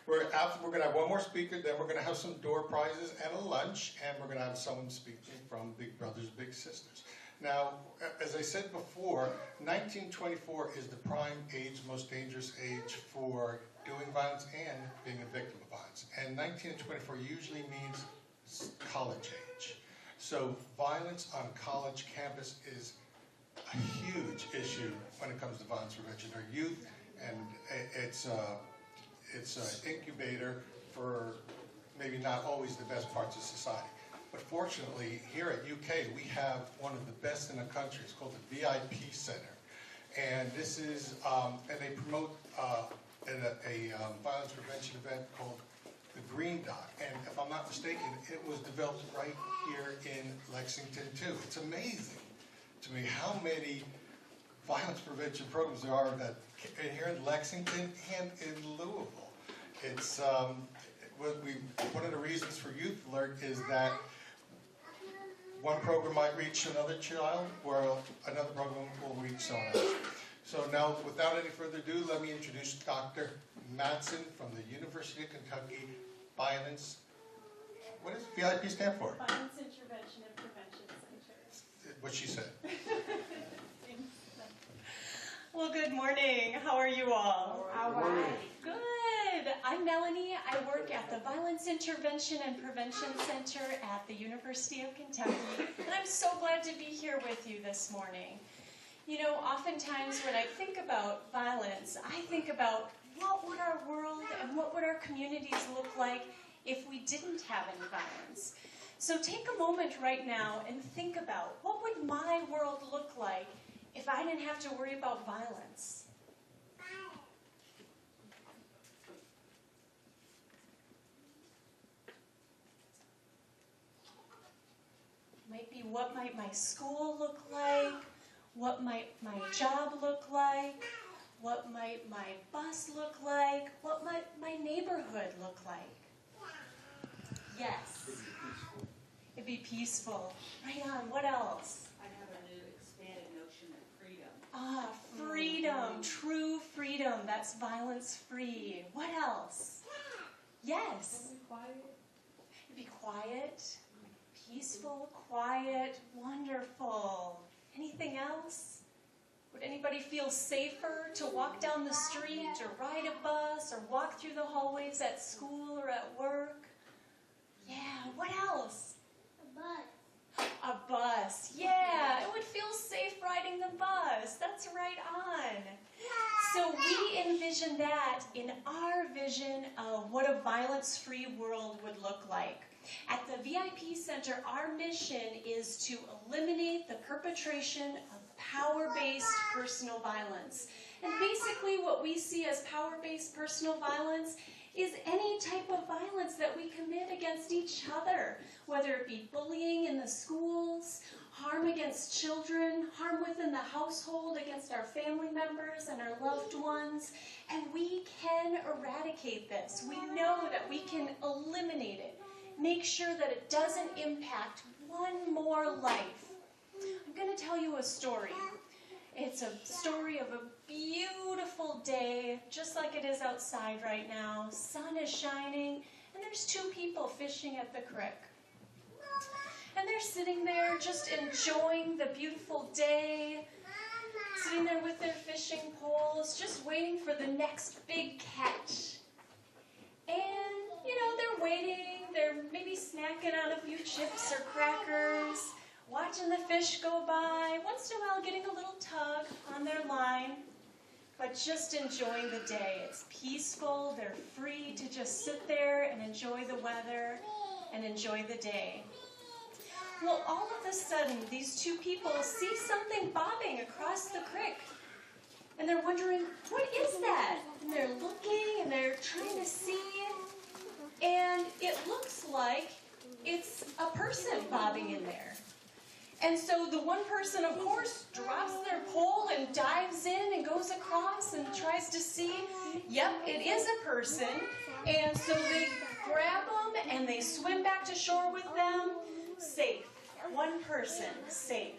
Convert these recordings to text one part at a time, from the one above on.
We're going to have one more speaker, then we're going to have some door prizes and a lunch, and we're going to have someone speaking from Big Brothers Big Sisters. Now, as I said before, 1924 is the prime age, most dangerous age for doing violence and being a victim of violence. And 19 to 24 usually means college age. So violence on college campus is a huge issue when it comes to violence prevention. Our youth, and it's an incubator for maybe not always the best parts of society. But fortunately, here at UK, we have one of the best in the country. It's called the VIP Center. And this is, and they promote a violence prevention event called the Green Dot. And if I'm not mistaken, it was developed right here in Lexington, too. It's amazing to me how many violence prevention programs there are that here in Lexington and in Louisville. It's, one of the reasons for YouthAlert is that one program might reach another child, or another program will reach someone else. So now, without any further ado, let me introduce Dr. Matson from the University of Kentucky Violence. What does VIP stand for? Violence Intervention and Prevention Center. What she said. Well, good morning. How are you all? All right. Good. I'm Melanie. I work at the Violence Intervention and Prevention Center at the University of Kentucky, and I'm so glad to be here with you this morning. You know, oftentimes when I think about violence, I think about what would our world and what would our communities look like if we didn't have any violence. So take a moment right now and think about what would my world look like if I didn't have to worry about violence. Might be, what might my school look like? What might my job look like? What might my bus look like? What might my neighborhood look like? Yes. It'd be peaceful. Right on. What else? I have a new expanded notion of freedom. Ah, freedom. True freedom. That's violence-free. What else? Yes. It'd be quiet. It'd be quiet. Peaceful, quiet, wonderful. Anything else? Would anybody feel safer to walk down the street or ride a bus or walk through the hallways at school or at work? Yeah, what else? A bus. A bus. Yeah, it would feel safe riding the bus. That's right on. So we envision that in our vision of what a violence-free world would look like. At the VIP Center, our mission is to eliminate the perpetration of power-based personal violence. And basically what we see as power-based personal violence is any type of violence that we commit against each other, whether it be bullying in the schools, harm against children, harm within the household against our family members and our loved ones. And we can eradicate this. We know that we can eliminate it. Make sure that it doesn't impact one more life. I'm going to tell you a story. It's a story of a beautiful day, just like it is outside right now. Sun is shining, and there's two people fishing at the creek. And they're sitting there just enjoying the beautiful day, sitting there with their fishing poles, just waiting for the next big catch. And, you know, they're waiting, they're maybe snacking on a few chips or crackers, watching the fish go by, once in a while getting a little tug on their line, but just enjoying the day. It's peaceful, they're free to just sit there and enjoy the weather and enjoy the day. Well, all of a sudden, these two people see something bobbing across the creek. And they're wondering, what is that? And they're looking and they're trying to see. And it looks like it's a person bobbing in there. And so the one person, of course, drops their pole and dives in and goes across and tries to see. Yep, it is a person. And so they grab them and they swim back to shore with them. Safe. One person, safe.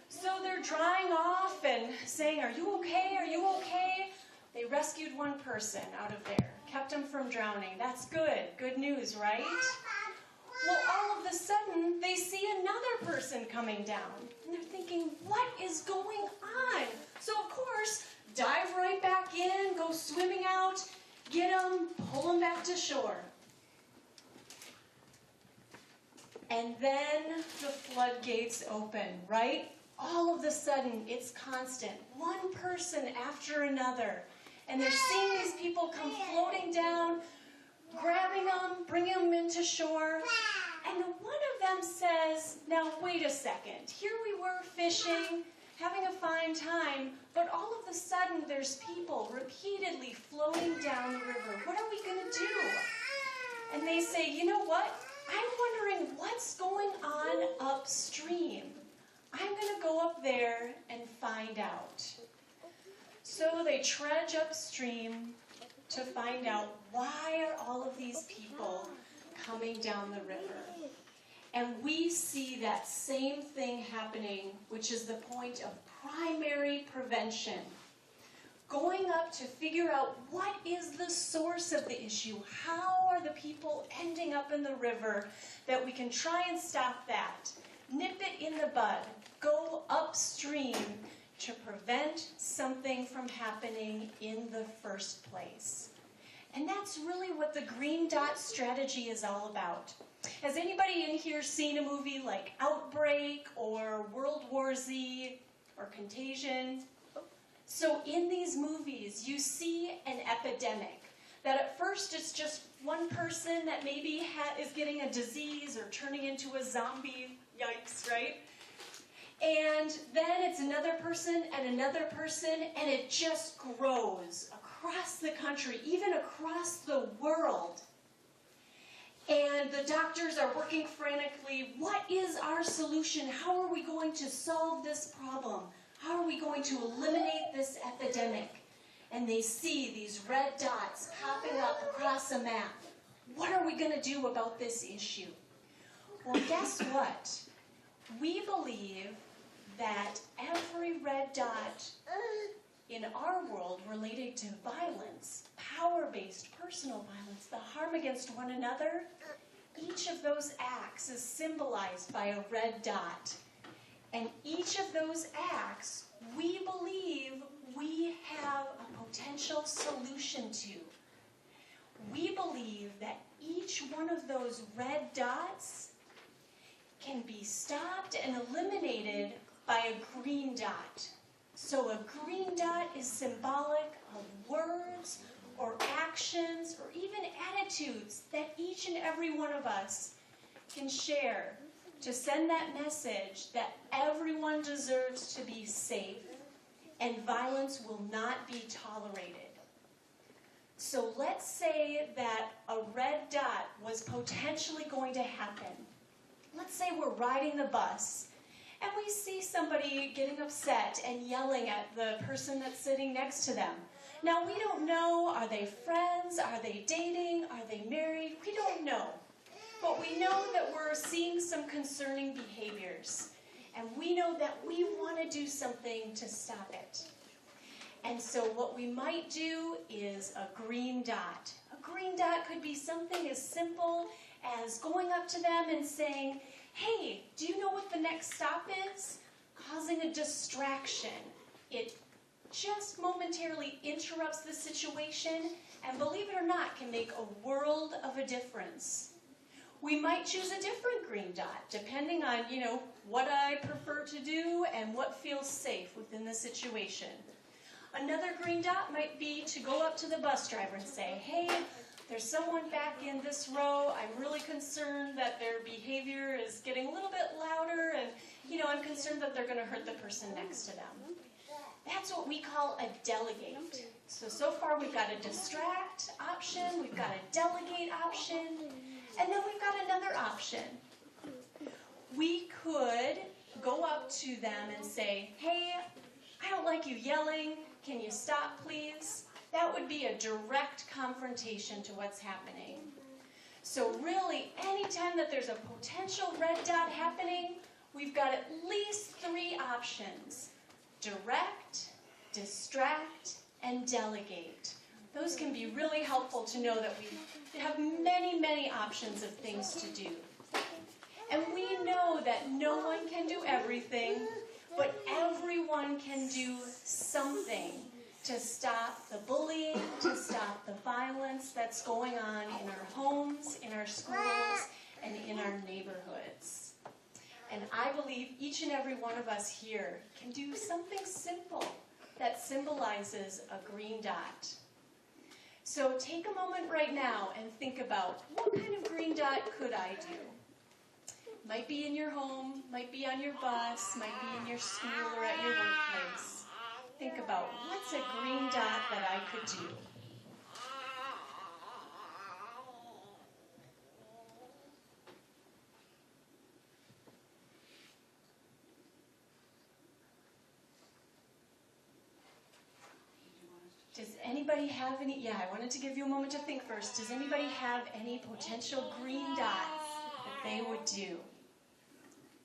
So they're drying off and saying, are you okay? Are you okay? They rescued one person out of there, kept him from drowning. That's good. Good news, right? Well, all of a sudden, they see another person coming down. And they're thinking, what is going on? So, of course, dive right back in, go swimming out, get him, pull him back to shore. And then the floodgates open, right? All of a sudden, it's constant. One person after another. And they're seeing these people come floating down, grabbing them, bringing them into shore. And one of them says, now wait a second. Here we were fishing, having a fine time, but all of a sudden there's people repeatedly floating down the river. What are we going to do? And they say, you know what? I'm wondering what's going on upstream. I'm going to go up there and find out. So they trudge upstream to find out why are all of these people coming down the river. And we see that same thing happening, which is the point of primary prevention. Going up to figure out what is the source of the issue. How are the people ending up in the river that we can try and stop that? Nip it in the bud. Go upstream to prevent something from happening in the first place. And that's really what the green dot strategy is all about. Has anybody in here seen a movie like Outbreak or World War Z or Contagion? So in these movies, you see an epidemic. That at first it's just one person that maybe is getting a disease or turning into a zombie. Yikes, right? And then it's another person, and it just grows across the country, even across the world. And the doctors are working frantically. What is our solution? How are we going to solve this problem? How are we going to eliminate this epidemic? And they see these red dots popping up across a map. What are we going to do about this issue? Well, guess what? We believe that every red dot in our world related to violence, power-based personal violence, the harm against one another, each of those acts is symbolized by a red dot. And each of those acts, we believe we have a potential solution to. We believe that each one of those red dots can be stopped and eliminated by a green dot. So a green dot is symbolic of words or actions or even attitudes that each and every one of us can share to send that message that everyone deserves to be safe and violence will not be tolerated. So let's say that a red dot was potentially going to happen. Let's say we're riding the bus and we see somebody getting upset and yelling at the person that's sitting next to them. Now, we don't know, are they friends? Are they dating? Are they married? We don't know. But we know that we're seeing some concerning behaviors. And we know that we want to do something to stop it. And so what we might do is a green dot. A green dot could be something as simple as going up to them and saying, hey, do you know what the next stop is? Causing a distraction. It just momentarily interrupts the situation and, believe it or not, can make a world of a difference. We might choose a different green dot depending on, what I prefer to do and what feels safe within the situation. Another green dot might be to go up to the bus driver and say, hey, there's someone back in this row. I'm really concerned that their behavior is getting a little bit louder and, I'm concerned that they're going to hurt the person next to them. That's what we call a delegate. So far we've got a distract option, we've got a delegate option, and then we've got another option. We could go up to them and say, hey, I don't like you yelling. Can you stop, please? That would be a direct confrontation to what's happening. So really, anytime that there's a potential red dot happening, we've got at least 3 options: direct, distract, and delegate. Those can be really helpful to know that we have many, many options of things to do. And we know that no one can do everything, but everyone can do something to stop the bullying, to stop the violence that's going on in our homes, in our schools, and in our neighborhoods. And I believe each and every one of us here can do something simple that symbolizes a green dot. So take a moment right now and think about, what kind of green dot could I do? Might be in your home, might be on your bus, might be in your school or at your workplace. Think about, what's a green dot that I could do? Does anybody have any, yeah, I wanted to give you a moment to think first. Does anybody have any potential green dots that they would do?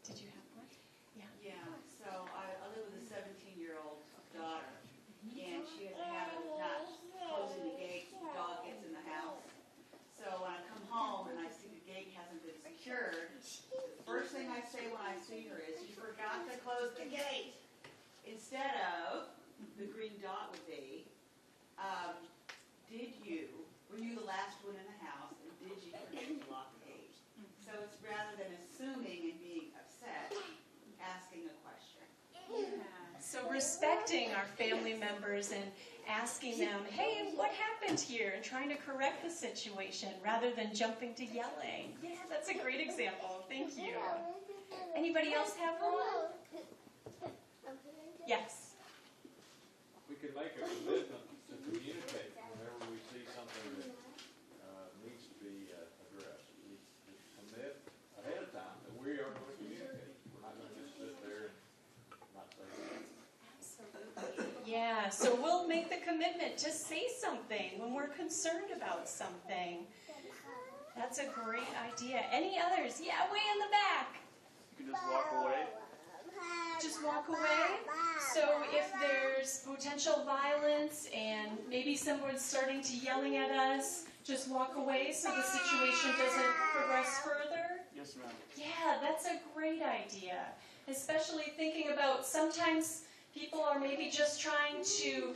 Did you have one? Yeah, so I live with a 17-year-old daughter, and she has a habit of not closing the gate when the dog gets in the house. So when I come home and I see the gate hasn't been secured, the first thing I say when I see her is, "You forgot to close the gate." Instead of, the green dot would be, were you the last one in the house, and did you forget to lock the gate? So it's rather than assuming and being upset, asking a question. So respecting our family members and asking them, hey, what happened here? And trying to correct the situation rather than jumping to yelling. Yeah, that's a great example. Thank you. Anybody else have one? Yes. We could make a commitment to communicate whenever we see something that needs to be addressed. We commit ahead of time that we are going to communicate. We're not going to just sit there and not say anything. Absolutely. Yeah, so we'll make the commitment to say something when we're concerned about something. That's a great idea. Any others? Yeah, way in the back. You can just walk away. Just walk away. So if there's potential violence and maybe someone's starting to yelling at us, just walk away so the situation doesn't progress further. Yes, ma'am. Yeah, that's a great idea. Especially thinking about sometimes people are maybe just trying to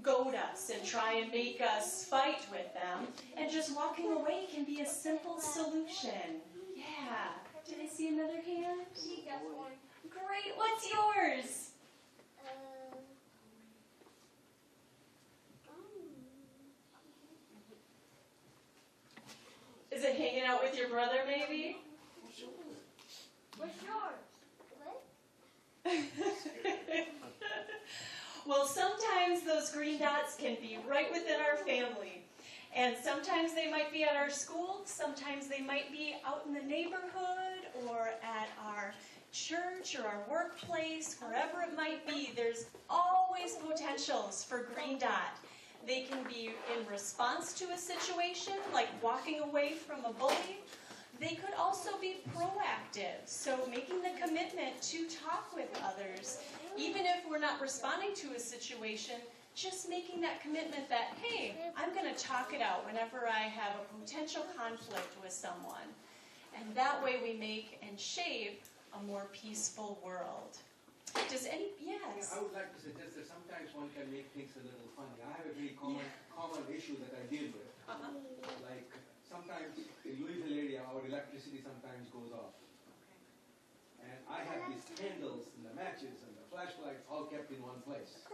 goad us and try and make us fight with them. And just walking away can be a simple solution. Yeah. Did I see another hand? She got one. Great. What's yours? Is it hanging out with your brother, maybe? What's yours? Well, sometimes those green dots can be right within our family. And sometimes they might be at our school, sometimes they might be out in the neighborhood or at our church or our workplace, wherever it might be. There's always potentials for green dot. They can be in response to a situation, like walking away from a bully. They could also be proactive, so making the commitment to talk with others. Even if we're not responding to a situation, just making that commitment that, hey, I'm going to talk it out whenever I have a potential conflict with someone. And that way we make and shape a more peaceful world. Does any, yes? I would like to suggest that sometimes one can make things a little funny. I have a very common issue that I deal with. Like sometimes in Louisville area, our electricity sometimes goes off. And I have these candles and the matches and the flashlights all kept in one place.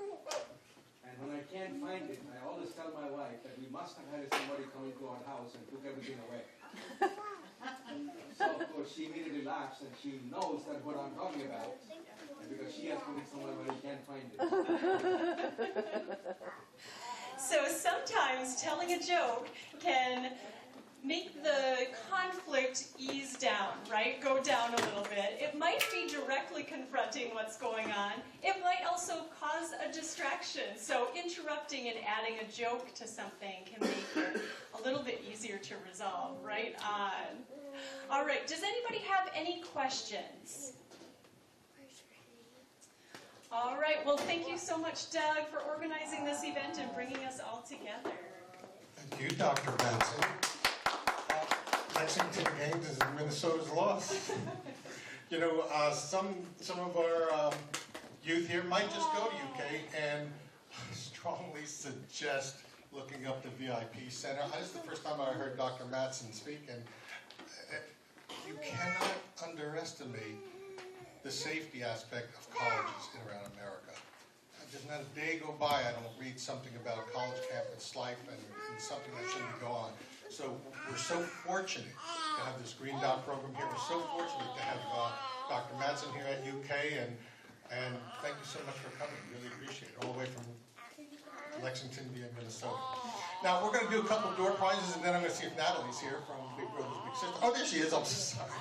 And when I can't find it, I always tell my wife that we must have had somebody come into our house and took everything away. So of course she immediately laughs and she knows that what I'm talking about. And because she has put it somewhere where you can't find it. So sometimes telling a joke can make the conflict ease down, right? Go down a little bit. It might be directly confronting what's going on. It might also cause a distraction. So interrupting and adding a joke to something can make it a little bit easier to resolve. Right on. All right, does anybody have any questions? All right, well, thank you so much, Doug, for organizing this event and bringing us all together. Thank you, Dr. Matson. Lexington gains is Minnesota's loss. You know, some of our youth here might just go to UK, and I strongly suggest looking up the VIP Center. This is the first time I heard Dr. Matson speak, and you cannot underestimate the safety aspect of colleges in around America. There's not a day go by I don't read something about a college campus life and something that shouldn't go on. So we're so fortunate to have this Green Dot program here. We're so fortunate to have Dr. Matson here at UK, and thank you so much for coming. Really appreciate it. All the way from Lexington via Minnesota. Now we're going to do a couple of door prizes, and then I'm going to see if Natalie's here from Big Brothers Big Sisters. Oh, there she is. I'm so sorry.